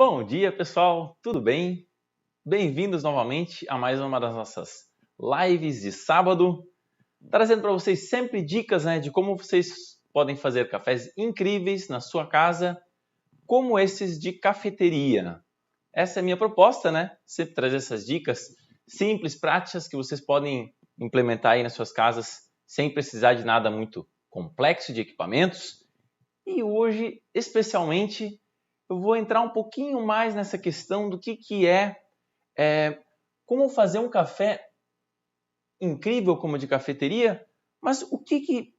Bom dia, pessoal, tudo bem? Bem-vindos novamente a mais uma das nossas lives de sábado, trazendo para vocês sempre dicas, de como vocês podem fazer cafés incríveis na sua casa, como esses de cafeteria. Essa é a minha proposta, Sempre trazer essas dicas simples, práticas, que vocês podem implementar aí nas suas casas sem precisar de nada muito complexo de equipamentos. E hoje, especialmente, eu vou entrar um pouquinho mais nessa questão do que é como fazer um café incrível como de cafeteria, mas o que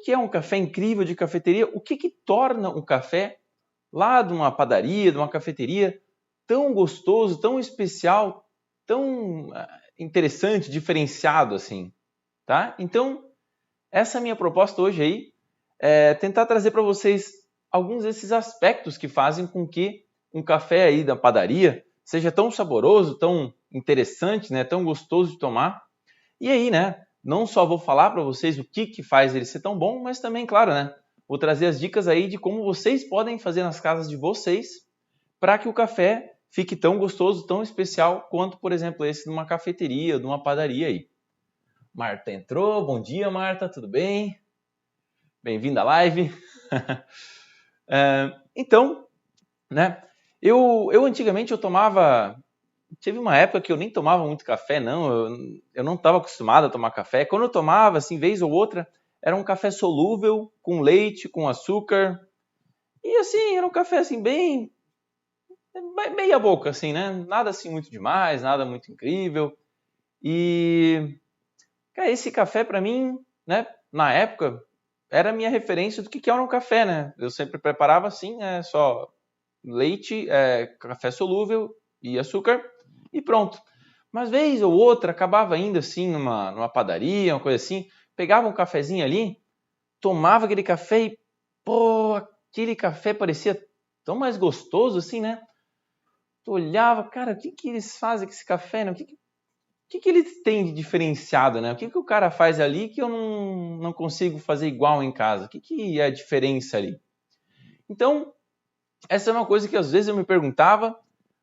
é um café incrível de cafeteria? O que torna um café lá de uma padaria, de uma cafeteria, tão gostoso, tão especial, tão interessante, diferenciado assim, tá? Então, essa é a minha proposta hoje aí, tentar trazer para vocês alguns desses aspectos que fazem com que um café aí da padaria seja tão saboroso, tão interessante, tão gostoso de tomar. E aí, não só vou falar para vocês o que faz ele ser tão bom, mas também, claro, vou trazer as dicas aí de como vocês podem fazer nas casas de vocês para que o café fique tão gostoso, tão especial quanto, por exemplo, esse de uma cafeteria, de uma padaria aí. Marta entrou, bom dia, Marta, tudo bem? Bem-vinda à live. Então, eu antigamente tive uma época que eu nem tomava muito café, não, eu não estava acostumado a tomar café. Quando eu tomava, assim, vez ou outra, era um café solúvel, com leite, com açúcar, e assim, era um café assim, bem meia boca, assim, nada assim muito demais, nada muito incrível. E, cara, esse café para mim, na época, era a minha referência do que era um café, Eu sempre preparava assim, só leite, café solúvel e açúcar e pronto. Mas vez ou outra acabava indo assim numa padaria, uma coisa assim, pegava um cafezinho ali, tomava aquele café e, pô, aquele café parecia tão mais gostoso assim, Tu olhava, cara, o que eles fazem com esse café, O que eles têm de diferenciado, O que o cara faz ali que eu não consigo fazer igual em casa? O que é a diferença ali? Então, essa é uma coisa que às vezes eu me perguntava,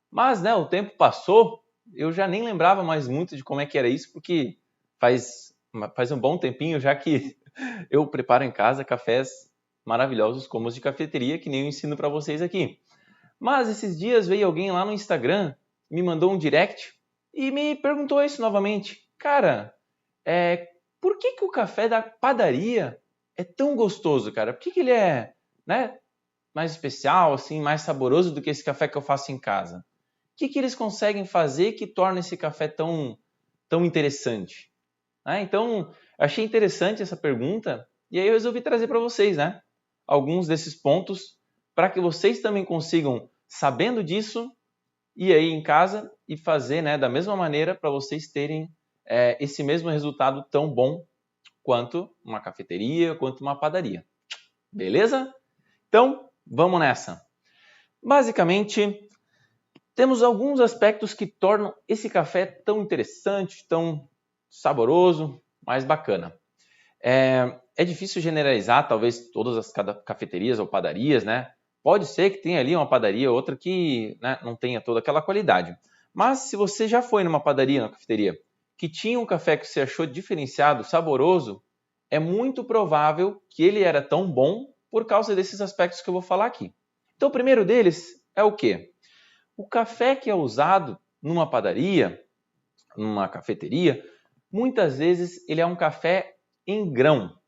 mas o tempo passou, eu já nem lembrava mais muito de como é que era isso, porque faz um bom tempinho já que eu preparo em casa cafés maravilhosos como os de cafeteria, que nem eu ensino para vocês aqui. Mas esses dias veio alguém lá no Instagram, me mandou um direct e me perguntou isso novamente. Cara, por que o café da padaria é tão gostoso, cara? Por que ele é, mais especial, assim, mais saboroso do que esse café que eu faço em casa? O que eles conseguem fazer que torna esse café tão interessante? Então, achei interessante essa pergunta e aí eu resolvi trazer para vocês, alguns desses pontos para que vocês também consigam, sabendo disso, ir aí em casa e fazer, da mesma maneira para vocês terem esse mesmo resultado tão bom quanto uma cafeteria, quanto uma padaria. Beleza? Então, vamos nessa. Basicamente, temos alguns aspectos que tornam esse café tão interessante, tão saboroso, mais bacana. É difícil generalizar, talvez, todas as cafeterias ou padarias, Pode ser que tenha ali uma padaria ou outra que não tenha toda aquela qualidade. Mas se você já foi numa padaria, numa cafeteria, que tinha um café que você achou diferenciado, saboroso, é muito provável que ele era tão bom por causa desses aspectos que eu vou falar aqui. Então, o primeiro deles é o quê? O café que é usado numa padaria, numa cafeteria, muitas vezes ele é um café em grão.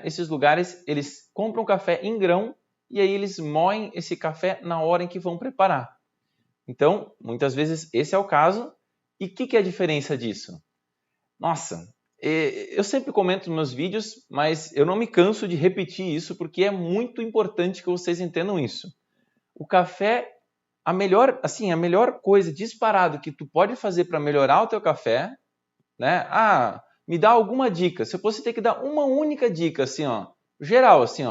Esses lugares, eles compram café em grão e aí eles moem esse café na hora em que vão preparar. Então, muitas vezes esse é o caso. E o que é a diferença disso? Nossa, eu sempre comento nos meus vídeos, mas eu não me canso de repetir isso porque é muito importante que vocês entendam isso. O café, a melhor coisa disparado que tu pode fazer para melhorar o teu café, me dá alguma dica. Se eu fosse ter que dar uma única dica, assim, geral, assim,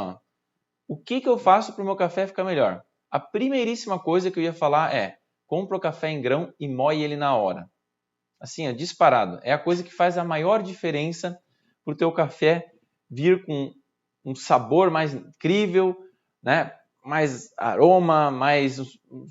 o que eu faço para o meu café ficar melhor? A primeiríssima coisa que eu ia falar é: compra o café em grão e moe ele na hora. Assim, disparado. É a coisa que faz a maior diferença para o teu café vir com um sabor mais incrível, mais aroma, mais o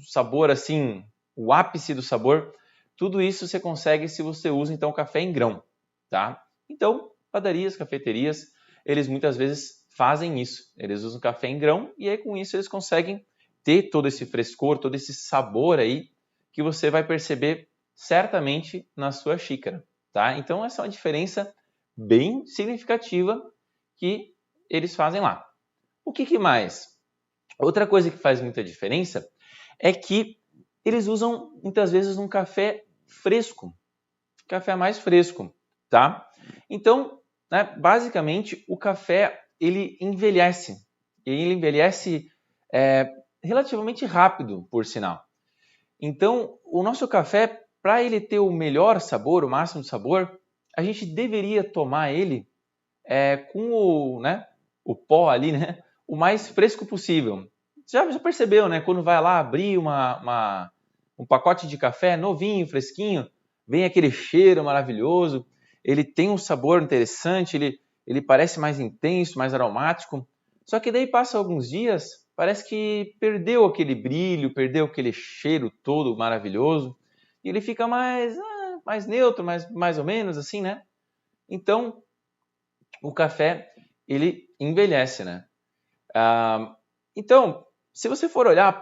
sabor assim, o ápice do sabor. Tudo isso você consegue se você usa então café em grão, tá? Então, padarias, cafeterias, eles muitas vezes fazem isso. Eles usam café em grão e aí com isso eles conseguem ter todo esse frescor, todo esse sabor aí que você vai perceber certamente na sua xícara, tá? Então essa é uma diferença bem significativa que eles fazem lá. O que mais? Outra coisa que faz muita diferença é que eles usam muitas vezes um café fresco, café mais fresco, tá? Então, né, basicamente o café ele envelhece relativamente rápido, por sinal. Então, o nosso café, para ele ter o melhor sabor, o máximo de sabor, a gente deveria tomar ele com o pó ali, né, o mais fresco possível. Já percebeu, né? Quando vai lá abrir um pacote de café novinho, fresquinho, vem aquele cheiro maravilhoso, ele tem um sabor interessante, ele parece mais intenso, mais aromático. Só que daí passa alguns dias, parece que perdeu aquele brilho, perdeu aquele cheiro todo maravilhoso, e ele fica mais neutro, mais ou menos assim, né? Então, o café, ele envelhece, né? Então, se você for olhar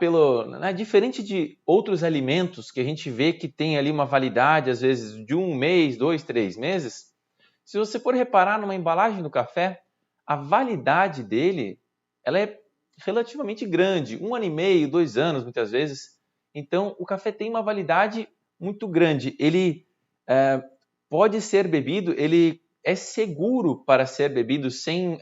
diferente de outros alimentos que a gente vê que tem ali uma validade, às vezes, de 1 mês, 2, 3 meses, se você for reparar numa embalagem do café, a validade dele, ela é relativamente grande, 1 ano e meio, 2 anos, muitas vezes. Então, o café tem uma validade muito grande. Ele pode ser bebido, ele é seguro para ser bebido sem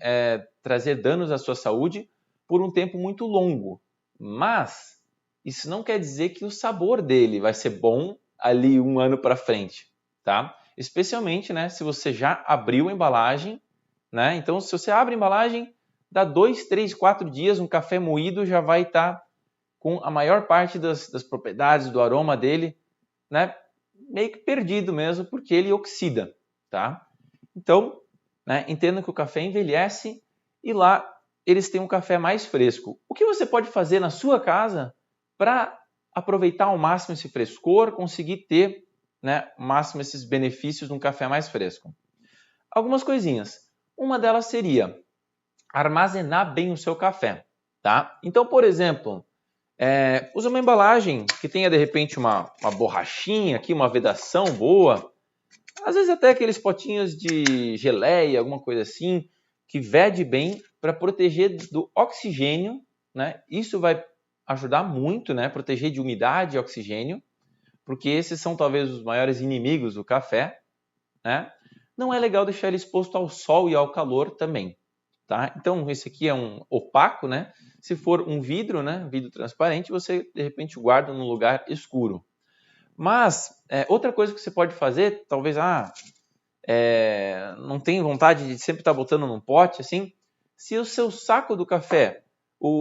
trazer danos à sua saúde por um tempo muito longo. Mas isso não quer dizer que o sabor dele vai ser bom ali 1 ano para frente, tá? Especialmente, né, se você já abriu a embalagem, né? Então, se você abre a embalagem, dá 2, 3, 4 dias, um café moído já vai estar com a maior parte das propriedades do aroma dele, né, meio que perdido mesmo, porque ele oxida, tá? Então, né, entenda que o café envelhece e lá eles têm um café mais fresco. O que você pode fazer na sua casa para aproveitar ao máximo esse frescor, conseguir ter, né, ao máximo esses benefícios de um café mais fresco? Algumas coisinhas. Uma delas seria armazenar bem o seu café, tá? Então, por exemplo, usa uma embalagem que tenha de repente uma borrachinha aqui, uma vedação boa. Às vezes até aqueles potinhos de geleia, alguma coisa assim, que vede bem para proteger do oxigênio, né? Isso vai ajudar muito, né? Proteger de umidade e oxigênio, porque esses são talvez os maiores inimigos do café, né? Não é legal deixar ele exposto ao sol e ao calor também, tá? Então, esse aqui é um opaco, né? Se for um vidro, né? Vidro transparente, você de repente guarda num lugar escuro. Mas outra coisa que você pode fazer, talvez, não tem vontade de sempre estar botando num pote, assim, se o seu saco do café,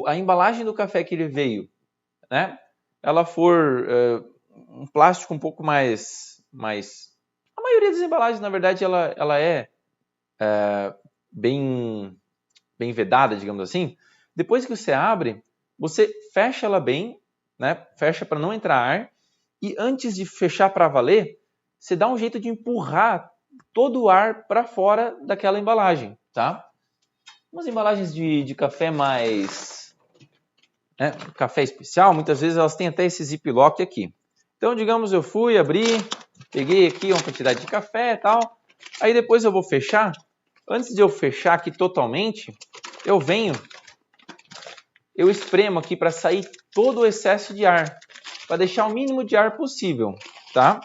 a embalagem do café que ele veio, né, ela for um plástico um pouco mais... A maioria das embalagens, na verdade, ela é bem vedada, digamos assim. Depois que você abre, você fecha ela bem, né, fecha para não entrar ar, e antes de fechar para valer, você dá um jeito de empurrar todo o ar para fora daquela embalagem, tá? Umas embalagens de café mais... café especial, muitas vezes elas têm até esse ziplock aqui. Então, digamos, eu fui, abri, peguei aqui uma quantidade de café e tal, aí depois eu vou fechar. Antes de eu fechar aqui totalmente, eu espremo aqui para sair todo o excesso de ar, para deixar o mínimo de ar possível, tá?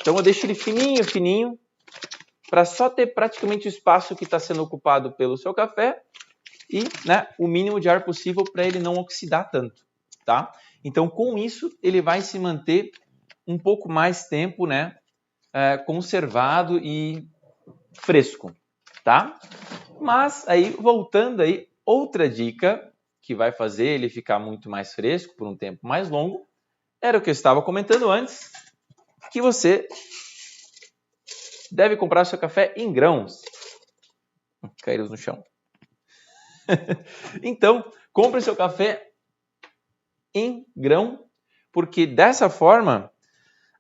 Então eu deixo ele fininho, fininho, para só ter praticamente o espaço que está sendo ocupado pelo seu café e, né, o mínimo de ar possível para ele não oxidar tanto, tá? Então com isso ele vai se manter um pouco mais tempo, né, conservado e fresco, tá? Mas aí, voltando aí, outra dica que vai fazer ele ficar muito mais fresco por um tempo mais longo, era o que eu estava comentando antes, que você deve comprar seu café em grãos. Caíram no chão. Então, compre seu café em grão, porque dessa forma,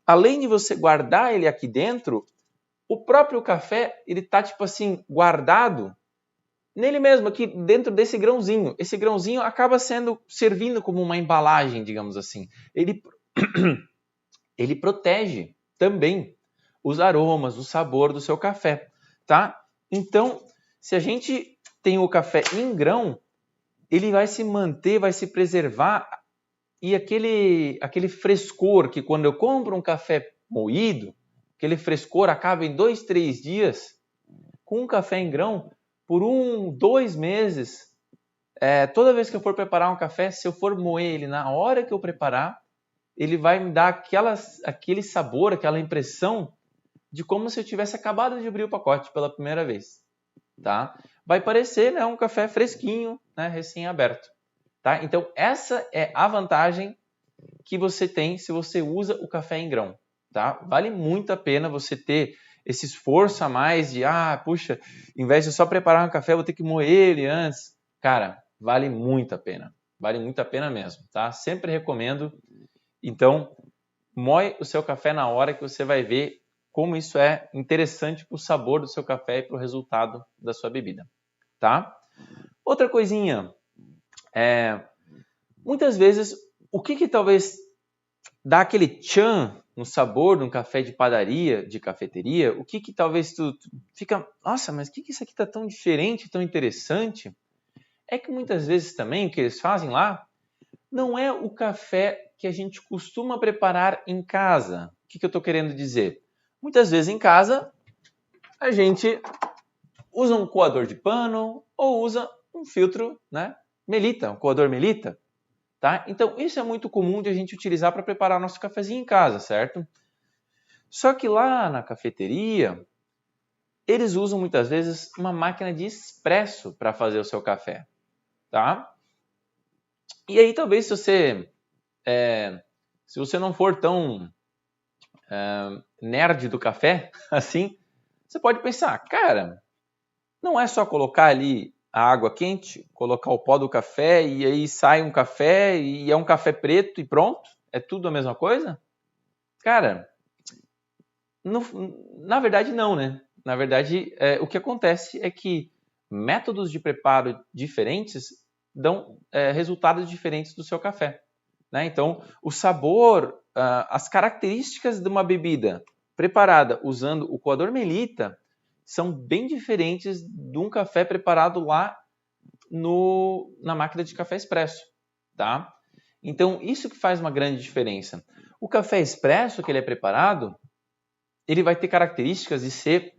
além de você guardar ele aqui dentro, o próprio café, ele tá tipo assim, guardado nele mesmo, aqui dentro desse grãozinho. Esse grãozinho acaba servindo como uma embalagem, digamos assim. Ele protege também os aromas, o sabor do seu café, tá? Então, se a gente tem o café em grão, ele vai se manter, vai se preservar, e aquele frescor que quando eu compro um café moído, aquele frescor acaba em 2, 3 dias, com um café em grão, por 1, 2 meses, toda vez que eu for preparar um café, se eu for moer ele na hora que eu preparar, ele vai me dar aquele sabor, aquela impressão de como se eu tivesse acabado de abrir o pacote pela primeira vez, tá? Vai parecer, né, um café fresquinho, né, recém-aberto, tá? Então, essa é a vantagem que você tem se você usa o café em grão, tá? Vale muito a pena você ter esse esforço a mais de, puxa, em vez de só preparar um café, eu vou ter que moer ele antes. Cara, vale muito a pena mesmo, tá? Sempre recomendo. Então, moe o seu café na hora que você vai ver como isso é interessante para o sabor do seu café e para o resultado da sua bebida, tá? Outra coisinha, muitas vezes, o que talvez dá aquele tchan no sabor de um café de padaria, de cafeteria, o que talvez tu fica, nossa, mas o que isso aqui tá tão diferente, tão interessante? É que muitas vezes também o que eles fazem lá não é o café que a gente costuma preparar em casa. O que eu estou querendo dizer? Muitas vezes em casa a gente usa um coador de pano ou usa um filtro, né, Melita, um coador Melita. Tá? Então, isso é muito comum de a gente utilizar para preparar nosso cafezinho em casa, certo? Só que lá na cafeteria, eles usam muitas vezes uma máquina de expresso para fazer o seu café, tá? E aí, talvez, se você não for tão nerd do café, assim, você pode pensar, cara, não é só colocar ali a água quente, colocar o pó do café e aí sai um café e é um café preto e pronto? É tudo a mesma coisa? Cara, na verdade não, né? Na verdade, o que acontece é que métodos de preparo diferentes dão resultados diferentes do seu café, né? Então, o sabor, as características de uma bebida preparada usando o coador Melita são bem diferentes de um café preparado lá na máquina de café expresso, tá? Então, isso que faz uma grande diferença. O café expresso que ele é preparado, ele vai ter características de ser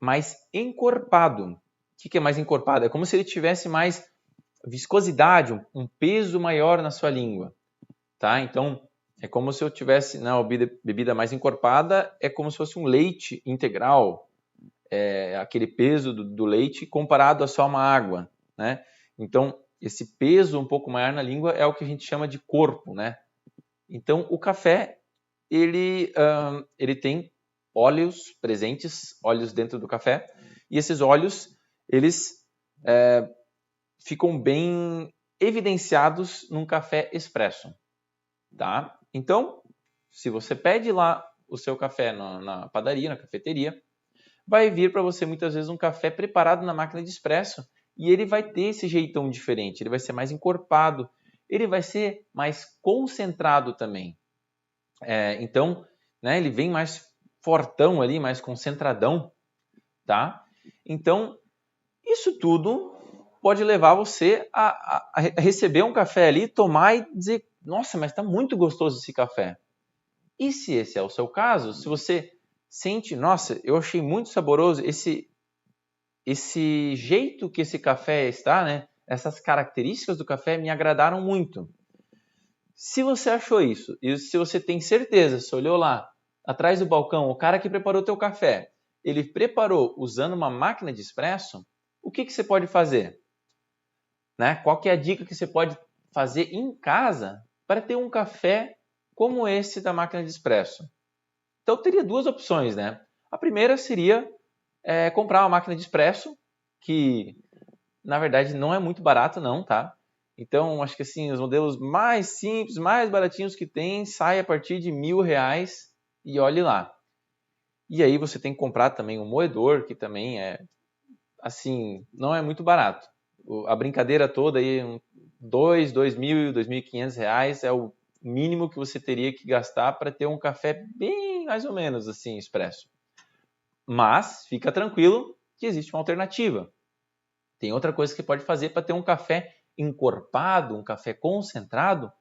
mais encorpado. O que é mais encorpado? É como se ele tivesse mais viscosidade, um peso maior na sua língua, tá? Então, é como se eu tivesse uma bebida mais encorpada, é como se fosse um leite integral, aquele peso do leite comparado a só uma água, né? Então, esse peso um pouco maior na língua é o que a gente chama de corpo, né? Então, o café, ele tem óleos presentes, óleos dentro do café, e esses óleos, eles ficam bem evidenciados num café expresso, tá? Então, se você pede lá o seu café na padaria, na cafeteria, vai vir para você muitas vezes um café preparado na máquina de expresso e ele vai ter esse jeitão diferente, ele vai ser mais encorpado, ele vai ser mais concentrado também. Então, né, ele vem mais fortão ali, mais concentradão, tá? Então, isso tudo pode levar você a receber um café ali, tomar e dizer, nossa, mas está muito gostoso esse café. E se esse é o seu caso, se você sente, nossa, eu achei muito saboroso esse jeito que esse café está, né? Essas características do café me agradaram muito. Se você achou isso, e se você tem certeza, você olhou lá, atrás do balcão, o cara que preparou o teu café, ele preparou usando uma máquina de expresso, o que você pode fazer? Né? Qual que é a dica que você pode fazer em casa para ter um café como esse da máquina de expresso? Então, teria duas opções, né? A primeira seria comprar uma máquina de expresso, que na verdade não é muito barato não, tá? Então, acho que assim, os modelos mais simples, mais baratinhos que tem, sai a partir de R$1.000 e olhe lá. E aí você tem que comprar também um moedor, que também é, assim, não é muito barato. A brincadeira toda aí, R$2.000, R$2.500 é o mínimo que você teria que gastar para ter um café bem mais ou menos assim, expresso. Mas fica tranquilo que existe uma alternativa. Tem outra coisa que você pode fazer para ter um café encorpado, um café concentrado,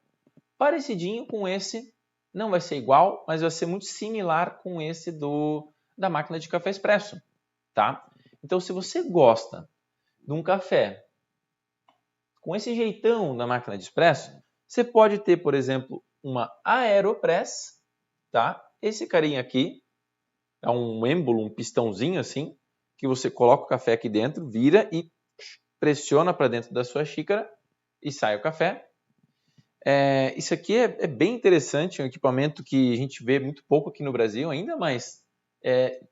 parecidinho com esse. Não vai ser igual, mas vai ser muito similar com esse da máquina de café expresso, tá? Então, se você gosta de um café com esse jeitão da máquina de expresso, você pode ter, por exemplo, uma Aeropress, tá? Esse carinha aqui é um êmbolo, um pistãozinho assim, que você coloca o café aqui dentro, vira e pressiona para dentro da sua xícara e sai o café. Isso aqui é bem interessante, é um equipamento que a gente vê muito pouco aqui no Brasil ainda, mas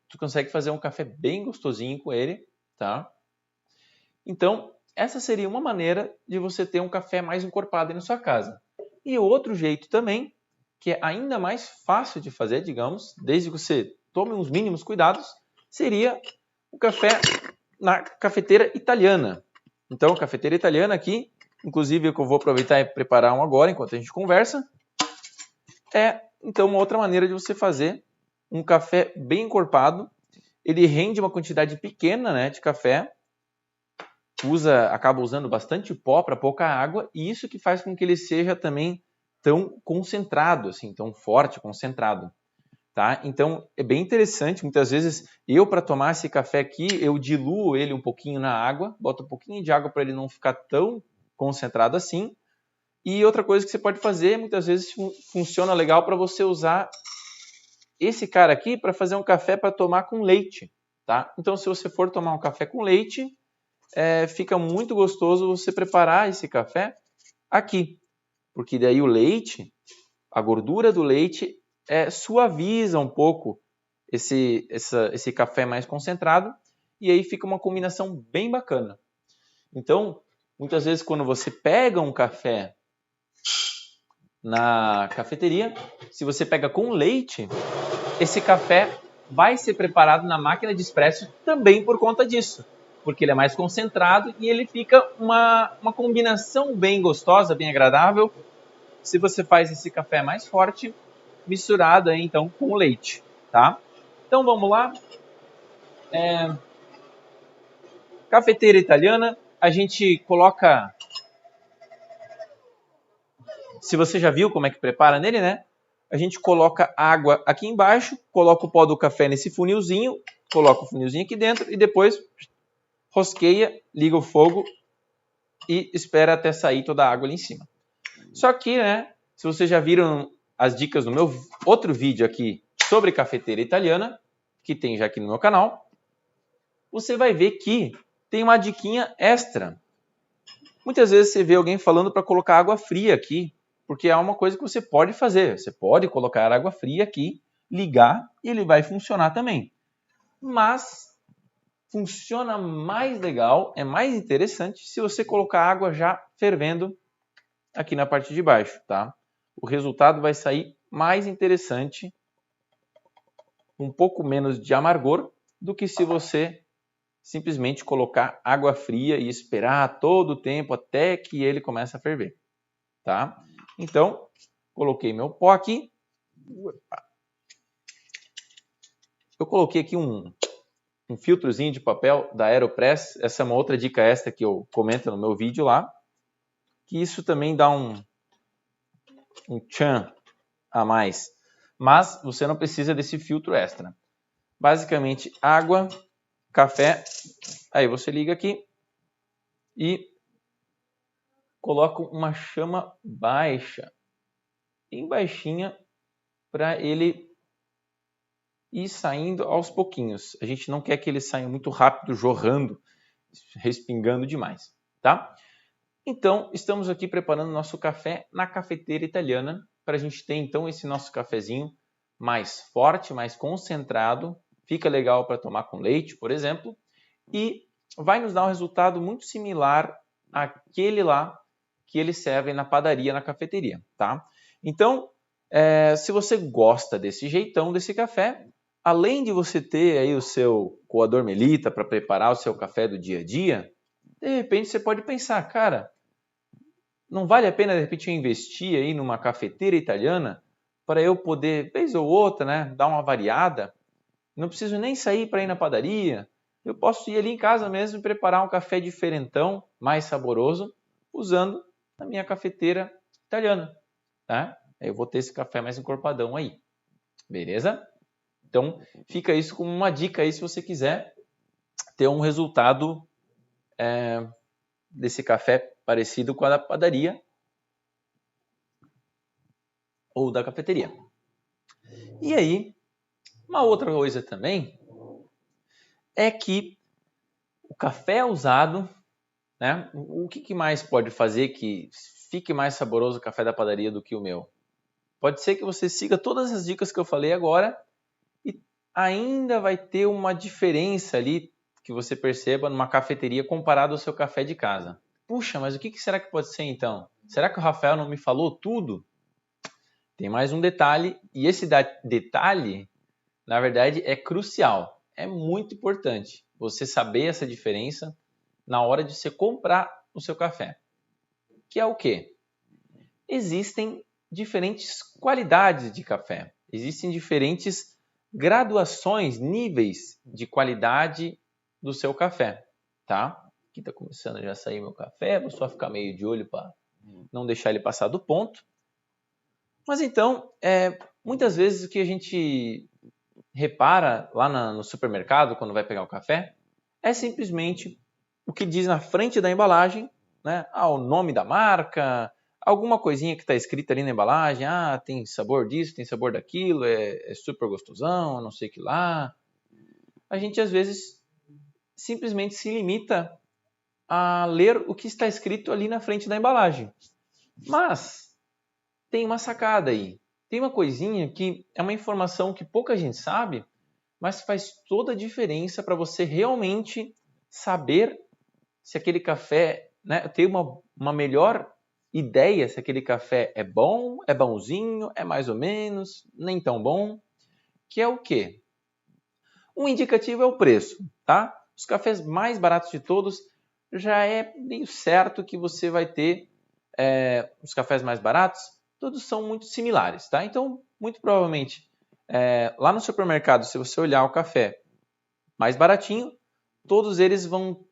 tu consegue fazer um café bem gostosinho com ele, tá? Então, essa seria uma maneira de você ter um café mais encorpado aí na sua casa. E outro jeito também, que é ainda mais fácil de fazer, digamos, desde que você tome uns mínimos cuidados, seria o café na cafeteira italiana. Então, a cafeteira italiana aqui, inclusive, que eu vou aproveitar e preparar um agora, enquanto a gente conversa, então, uma outra maneira de você fazer um café bem encorpado. Ele rende uma quantidade pequena, né, de café, acaba usando bastante pó para pouca água, e isso que faz com que ele seja também tão concentrado, assim, tão forte, concentrado. Tá? Então, é bem interessante. Muitas vezes, para tomar esse café aqui, eu diluo ele um pouquinho na água, boto um pouquinho de água para ele não ficar tão concentrado assim. E outra coisa que você pode fazer, muitas vezes funciona legal para você usar esse cara aqui para fazer um café para tomar com leite. Tá? Então, se você for tomar um café com leite, fica muito gostoso você preparar esse café aqui. Porque daí o leite, a gordura do leite, suaviza um pouco esse café mais concentrado e aí fica uma combinação bem bacana. Então, muitas vezes quando você pega um café na cafeteria, se você pega com leite, esse café vai ser preparado na máquina de expresso também por conta disso, porque ele é mais concentrado e ele fica uma combinação bem gostosa, bem agradável, se você faz esse café mais forte, misturado aí, então com leite, tá? Então vamos lá. Cafeteira italiana, a gente coloca... Se você já viu como é que prepara nele, né? A gente coloca água aqui embaixo, coloca o pó do café nesse funilzinho, coloca o funilzinho aqui dentro e depois rosqueia, liga o fogo e espera até sair toda a água ali em cima. Só que, né, se vocês já viram as dicas no meu outro vídeo aqui sobre cafeteira italiana, que tem já aqui no meu canal, você vai ver que tem uma diquinha extra. Muitas vezes você vê alguém falando para colocar água fria aqui, porque é uma coisa que você pode fazer. Você pode colocar água fria aqui, ligar e ele vai funcionar também. Mas funciona mais legal, é mais interessante se você colocar água já fervendo aqui na parte de baixo, tá? O resultado vai sair mais interessante, um pouco menos de amargor, do que se você simplesmente colocar água fria e esperar todo o tempo até que ele comece a ferver, tá? Então, coloquei meu pó aqui. Eu coloquei aqui um filtrozinho de papel da Aeropress. Essa é uma outra dica extra que eu comento no meu vídeo lá, que isso também dá um tchan a mais. Mas você não precisa desse filtro extra. Basicamente, água, café. Aí você liga aqui e coloca uma chama baixa, bem baixinha, para ele ir saindo aos pouquinhos. A gente não quer que ele saia muito rápido, jorrando, respingando demais, tá? Então, estamos aqui preparando nosso café na cafeteira italiana, para a gente ter então esse nosso cafezinho mais forte, mais concentrado. Fica legal para tomar com leite, por exemplo, e vai nos dar um resultado muito similar àquele lá que eles servem na padaria, na cafeteria, tá? Então, se você gosta desse jeitão desse café, além de você ter aí o seu coador Melita para preparar o seu café do dia a dia, de repente você pode pensar, cara, não vale a pena de repente eu investir aí numa cafeteira italiana para eu poder, vez ou outra, né, dar uma variada? Não preciso nem sair para ir na padaria. Eu posso ir ali em casa mesmo e preparar um café diferentão, mais saboroso, usando a minha cafeteira italiana, tá? Eu vou ter esse café mais encorpadão aí, beleza? Então, fica isso como uma dica aí se você quiser ter um resultado desse café parecido com a da padaria ou da cafeteria. E aí, uma outra coisa também é que o café usado, né? O que mais pode fazer que fique mais saboroso o café da padaria do que o meu? Pode ser que você siga todas as dicas que eu falei agora e ainda vai ter uma diferença ali que você perceba numa cafeteria comparado ao seu café de casa. Puxa, mas o que será que pode ser então? Será que o Rafael não me falou tudo? Tem mais um detalhe, e esse detalhe, na verdade, é crucial. É muito importante você saber essa diferença na hora de você comprar o seu café. Que é o quê? Existem diferentes qualidades de café. Existem diferentes graduações, níveis de qualidade do seu café, tá? Aqui está começando já a sair meu café, vou só ficar meio de olho para não deixar ele passar do ponto. Mas então, muitas vezes o que a gente repara lá no supermercado, quando vai pegar o café, é simplesmente o que diz na frente da embalagem, né? O nome da marca, alguma coisinha que está escrita ali na embalagem, tem sabor disso, tem sabor daquilo, é super gostosão, não sei o que lá. A gente às vezes simplesmente se limita a ler o que está escrito ali na frente da embalagem. Mas tem uma sacada aí. Tem uma coisinha que é uma informação que pouca gente sabe, mas faz toda a diferença para você realmente saber se aquele café, né, ter uma melhor ideia se aquele café é bom, é bonzinho, é mais ou menos, nem tão bom, que é o quê? Um indicativo é o preço, tá? Os cafés mais baratos de todos já é meio certo que você vai ter os cafés mais baratos, todos são muito similares, tá? Então, muito provavelmente, lá no supermercado, se você olhar o café mais baratinho, todos eles vão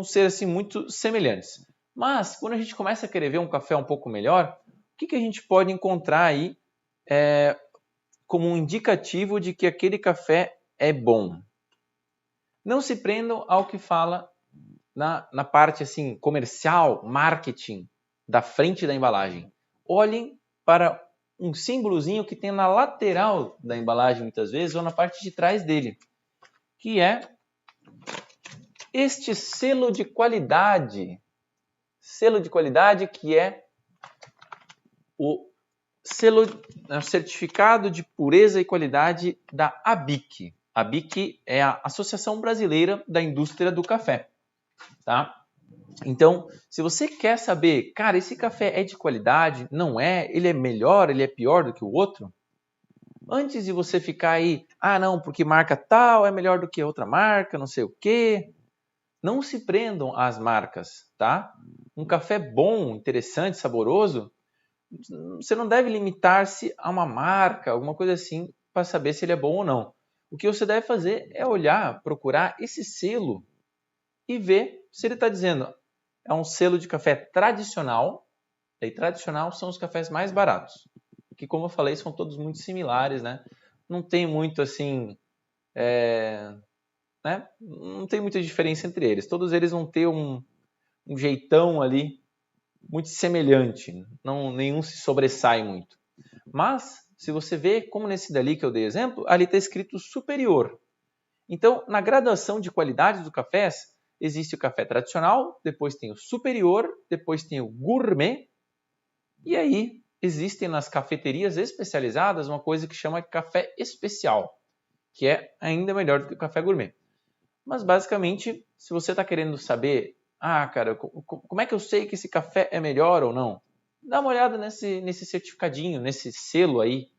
ser assim muito semelhantes. Mas, quando a gente começa a querer ver um café um pouco melhor, o que a gente pode encontrar aí como um indicativo de que aquele café é bom? Não se prendam ao que fala na parte assim comercial, marketing, da frente da embalagem. Olhem para um símbolozinho que tem na lateral da embalagem, muitas vezes, ou na parte de trás dele, que é este selo de qualidade. Selo de qualidade que é o certificado de pureza e qualidade da ABIC. A ABIC é a Associação Brasileira da Indústria do Café, tá? Então, se você quer saber, cara, esse café é de qualidade? Não é? Ele é melhor? Ele é pior do que o outro? Antes de você ficar aí, não, porque marca tal é melhor do que outra marca, não sei o quê. Não se prendam às marcas, tá? Um café bom, interessante, saboroso, você não deve limitar-se a uma marca, alguma coisa assim, para saber se ele é bom ou não. O que você deve fazer é olhar, procurar esse selo e ver se ele está dizendo é um selo de café tradicional. E tradicional são os cafés mais baratos, que, como eu falei, são todos muito similares, né? Não tem muito assim, né? Não tem muita diferença entre eles. Todos eles vão ter um jeitão ali muito semelhante, nenhum se sobressai muito. Mas, se você vê, como nesse dali que eu dei exemplo, ali está escrito superior. Então, na graduação de qualidade dos cafés, existe o café tradicional, depois tem o superior, depois tem o gourmet, e aí existem nas cafeterias especializadas uma coisa que chama de café especial, que é ainda melhor do que o café gourmet. Mas, basicamente, se você está querendo saber Ah, cara, como é que eu sei que esse café é melhor ou não? Dá uma olhada nesse certificadinho, nesse selo aí,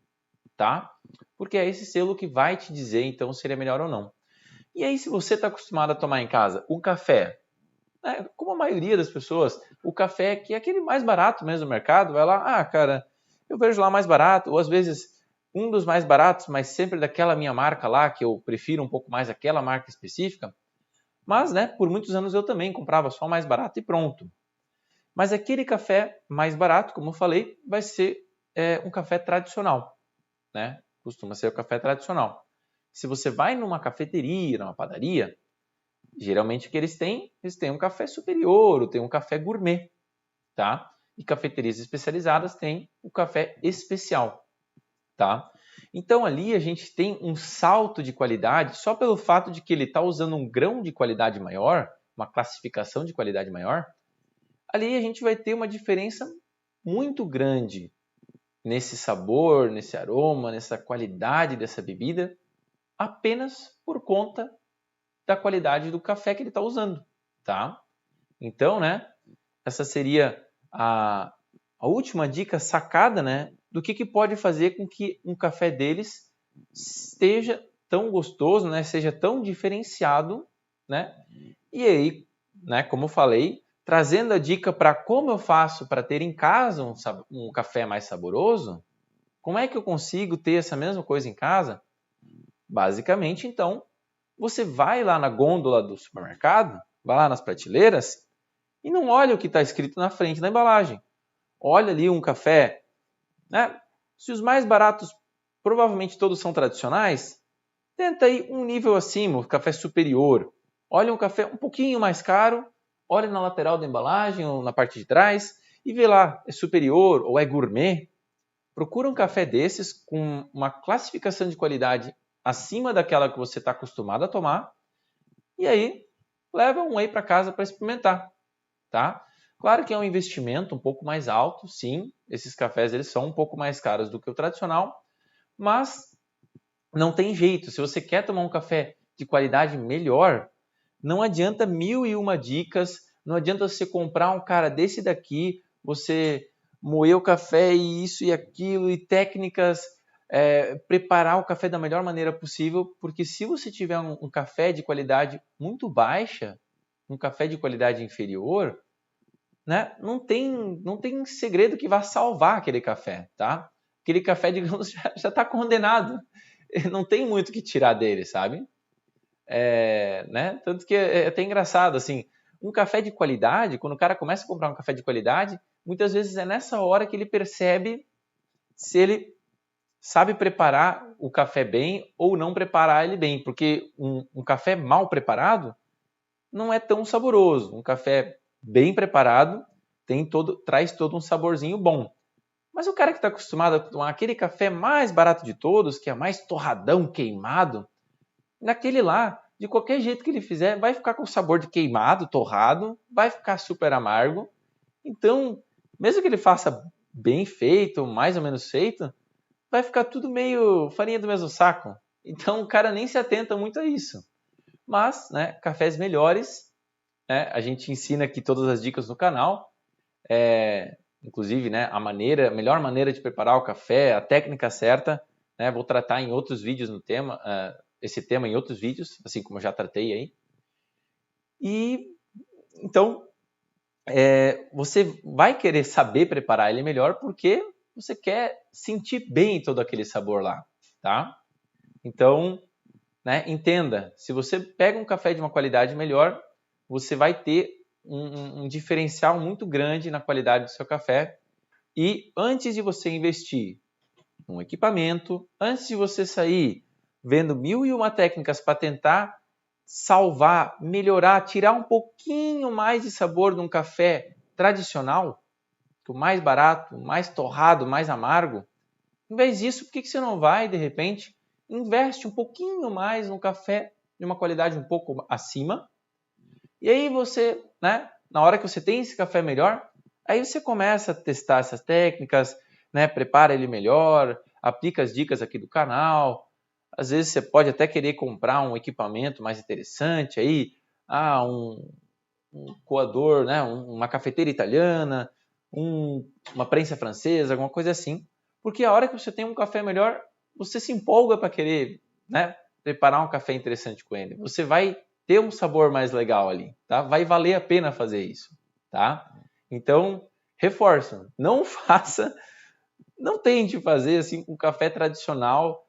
tá? Porque é esse selo que vai te dizer, então, se ele é melhor ou não. E aí, se você está acostumado a tomar em casa um café, né, como a maioria das pessoas, o café que é aquele mais barato mesmo do mercado, vai lá, ah, cara, eu vejo lá mais barato, ou às vezes um dos mais baratos, mas sempre daquela minha marca lá, que eu prefiro um pouco mais aquela marca específica. Mas, né, por muitos anos eu também comprava só o mais barato e pronto. Mas aquele café mais barato, como eu falei, vai ser um café tradicional, né? Costuma ser o café tradicional. Se você vai numa cafeteria, numa padaria, geralmente o que eles têm um café superior, ou tem um café gourmet, tá? E cafeterias especializadas têm o café especial, tá? Então ali a gente tem um salto de qualidade só pelo fato de que ele está usando um grão de qualidade maior, uma classificação de qualidade maior. Ali a gente vai ter uma diferença muito grande nesse sabor, nesse aroma, nessa qualidade dessa bebida, apenas por conta da qualidade do café que ele está usando, tá? Então, né, essa seria a última dica sacada, né, do que pode fazer com que um café deles esteja tão gostoso, né, seja tão diferenciado, né? E aí, né, como eu falei, trazendo a dica para como eu faço para ter em casa um café mais saboroso, como é que eu consigo ter essa mesma coisa em casa? Basicamente, então, você vai lá na gôndola do supermercado, vai lá nas prateleiras e não olha o que está escrito na frente da embalagem. Olha ali um café, né? Se os mais baratos provavelmente todos são tradicionais, tenta aí um nível acima, o café superior. Olha um café um pouquinho mais caro, olha na lateral da embalagem ou na parte de trás e vê lá, é superior ou é gourmet. Procura um café desses com uma classificação de qualidade acima daquela que você está acostumado a tomar e aí leva um aí para casa para experimentar, tá? Claro que é um investimento um pouco mais alto, sim. Esses cafés eles são um pouco mais caros do que o tradicional, mas não tem jeito. Se você quer tomar um café de qualidade melhor, não adianta mil e uma dicas, não adianta você comprar um cara desse daqui, você moer o café e isso e aquilo, e técnicas, preparar o café da melhor maneira possível, porque se você tiver um café de qualidade muito baixa, um café de qualidade inferior, né, não tem segredo que vá salvar aquele café, tá? Aquele café, digamos, já está condenado. Não tem muito o que tirar dele, sabe? Né? Tanto que é até engraçado, assim, um café de qualidade, quando o cara começa a comprar um café de qualidade, muitas vezes é nessa hora que ele percebe se ele sabe preparar o café bem ou não preparar ele bem, porque um café mal preparado não é tão saboroso. Um café bem preparado traz todo um saborzinho bom. Mas o cara que está acostumado a tomar aquele café mais barato de todos, que é mais torradão, queimado, naquele lá, de qualquer jeito que ele fizer, vai ficar com sabor de queimado, torrado, vai ficar super amargo. Então, mesmo que ele faça bem feito, mais ou menos feito, vai ficar tudo meio farinha do mesmo saco. Então, o cara nem se atenta muito a isso. Mas, né, cafés melhores, né, a gente ensina aqui todas as dicas no canal. Inclusive, né, a melhor maneira de preparar o café, a técnica certa, né, vou tratar em outros vídeos no tema, esse tema em outros vídeos, assim como eu já tratei aí. E então você vai querer saber preparar ele melhor porque você quer sentir bem todo aquele sabor lá, tá? Então, né, entenda, se você pega um café de uma qualidade melhor, você vai ter um diferencial muito grande na qualidade do seu café. E antes de você investir num equipamento, antes de você sair vendo mil e uma técnicas para tentar salvar, melhorar, tirar um pouquinho mais de sabor de um café tradicional, o mais barato, mais torrado, mais amargo, em vez disso, por que você não vai, de repente, investe um pouquinho mais no café de uma qualidade um pouco acima, e aí você, né, na hora que você tem esse café melhor, aí você começa a testar essas técnicas, né, prepara ele melhor, aplica as dicas aqui do canal. Às vezes você pode até querer comprar um equipamento mais interessante aí, um coador, né? Uma cafeteira italiana, uma prensa francesa, alguma coisa assim. Porque a hora que você tem um café melhor, você se empolga para querer, né, preparar um café interessante com ele. Você vai ter um sabor mais legal ali, tá? Vai valer a pena fazer isso, tá? Então, reforço, não faça, não tente fazer assim com café tradicional,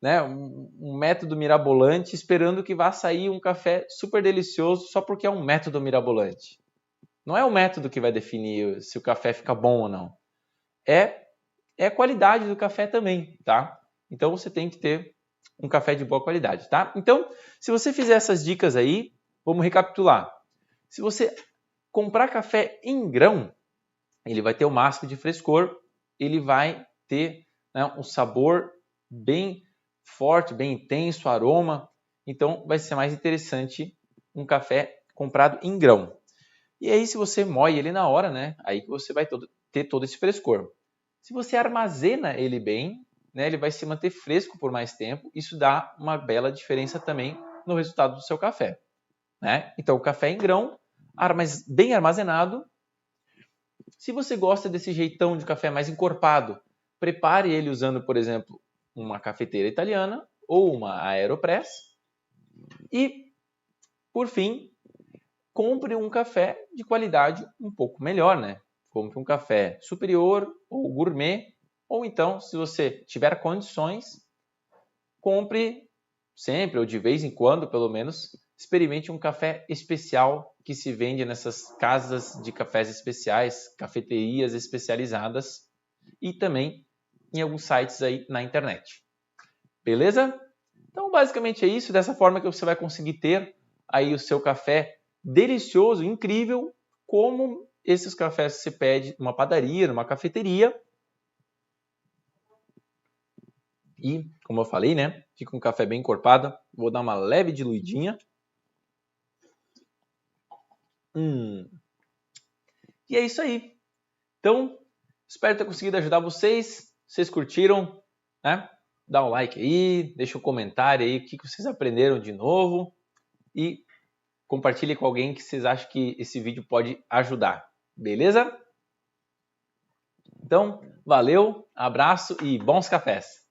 né, um método mirabolante, esperando que vá sair um café super delicioso só porque é um método mirabolante. Não é o método que vai definir se o café fica bom ou não. É a qualidade do café também, tá? Então você tem que ter um café de boa qualidade, tá? Então, se você fizer essas dicas aí, vamos recapitular. Se você comprar café em grão, ele vai ter o máximo de frescor, ele vai ter, né, um sabor bem forte, bem intenso, aroma. Então, vai ser mais interessante um café comprado em grão. E aí, se você moe ele na hora, né, aí que você vai ter todo esse frescor. Se você armazena ele bem, né, ele vai se manter fresco por mais tempo. Isso dá uma bela diferença também no resultado do seu café, né? Então, o café em grão, bem armazenado. Se você gosta desse jeitão de café mais encorpado, prepare ele usando, por exemplo, uma cafeteira italiana ou uma Aeropress. E, por fim, compre um café de qualidade um pouco melhor, né? Compre um café superior ou gourmet, ou então, se você tiver condições, compre sempre, ou de vez em quando, pelo menos, experimente um café especial que se vende nessas casas de cafés especiais, cafeterias especializadas e também em alguns sites aí na internet. Beleza? Então, basicamente é isso. Dessa forma que você vai conseguir ter aí o seu café delicioso, incrível, como esses cafés que você pede numa padaria, numa cafeteria. E, como eu falei, né? Fica um café bem encorpado. Vou dar uma leve diluidinha. E é isso aí. Então, espero ter conseguido ajudar vocês. Vocês curtiram, né? Dá um like aí, deixa um comentário aí, o que vocês aprenderam de novo. E compartilhe com alguém que vocês acham que esse vídeo pode ajudar. Beleza? Então, valeu, abraço e bons cafés!